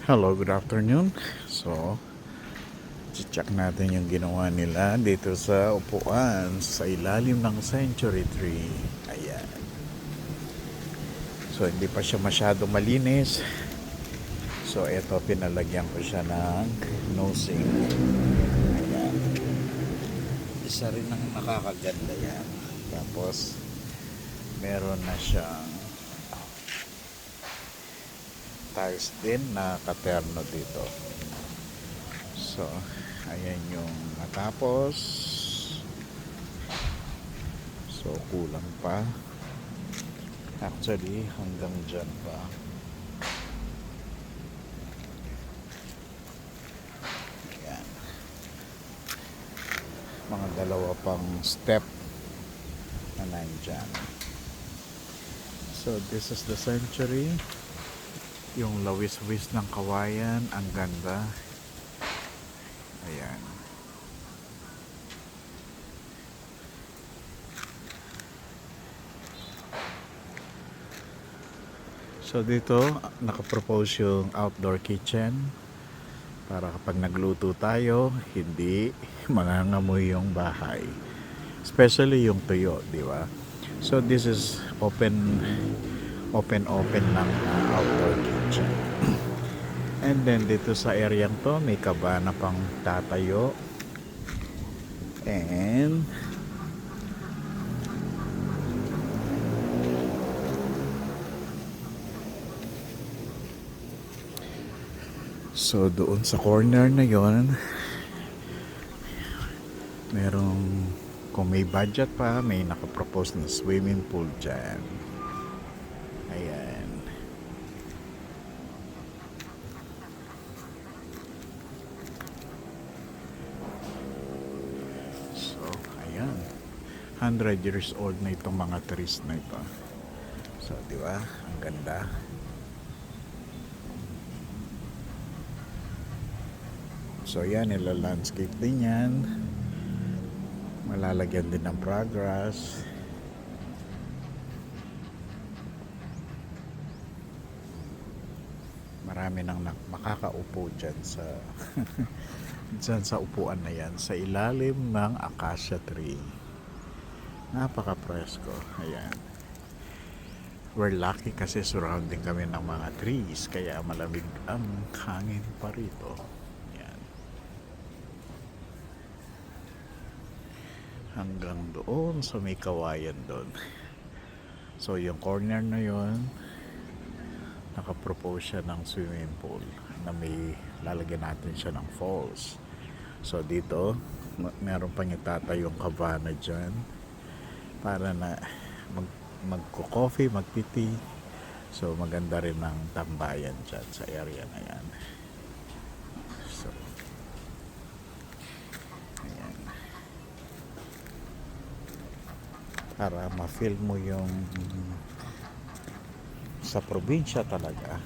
Hello, good afternoon. So, check natin yung ginawa nila dito sa upuan sa ilalim ng Century Tree. Ayan. So, hindi pa siya masyado malinis. So, eto pinalagyan ko siya ng nosing. Ayan. Isa rin ang nakakaganda yan. Tapos, meron na siyang tiles din na katerno dito. So, ayan yung natapos. So, kulang pa. Actually, hanggang dyan pa. Ayan. Mga dalawa pang step na nandyan. So, this is the Century. Yung lawis-wis ng kawayan. Ang ganda. Ayan. So dito, nakapropose yung outdoor kitchen para kapag nagluto tayo, hindi mangangamoy yung bahay. Especially yung tuyo, di ba? So this is open ng outdoor kitchen. And then dito sa area to, may kabana pang tatayo. And so doon sa corner na yon, merong, kung may budget pa, may nakapropose na swimming pool dyan. Ayan. So, ayan. 100 years old na itong mga trees na ito. So, di ba? Ang ganda. So, yan. Nila-landscape din yan. Malalagyan din ng progress. Marami nang makakaupo dyan sa dyan sa upuan na yan, sa ilalim ng acacia tree. Napaka-presko. Ayan. We're lucky kasi surrounding kami ng mga trees, kaya malamig ang hangin pa rito. Ayan. Hanggang doon sa may kawayan doon. So yung corner na yon, nakapropose siya ng swimming pool na may lalagyan natin siya ng falls. So dito, meron pang itatayong cabana dyan para na magko-coffee, magti-tea. So maganda rin ang tambayan dyan sa area na yan. So, ayan. Para ma-feel mo yung sa probinsya talaga.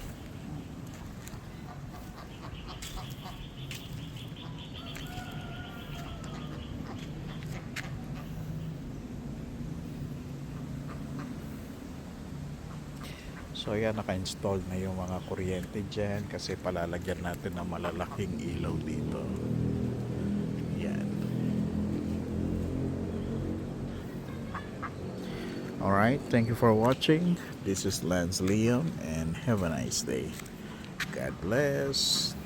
So yan, naka-install na yung mga kuryente dyan kasi palalagyan natin ng malalaking ilaw dito. Yan. Alright, thank you for watching. This is Lance Leon and have a nice day. God bless.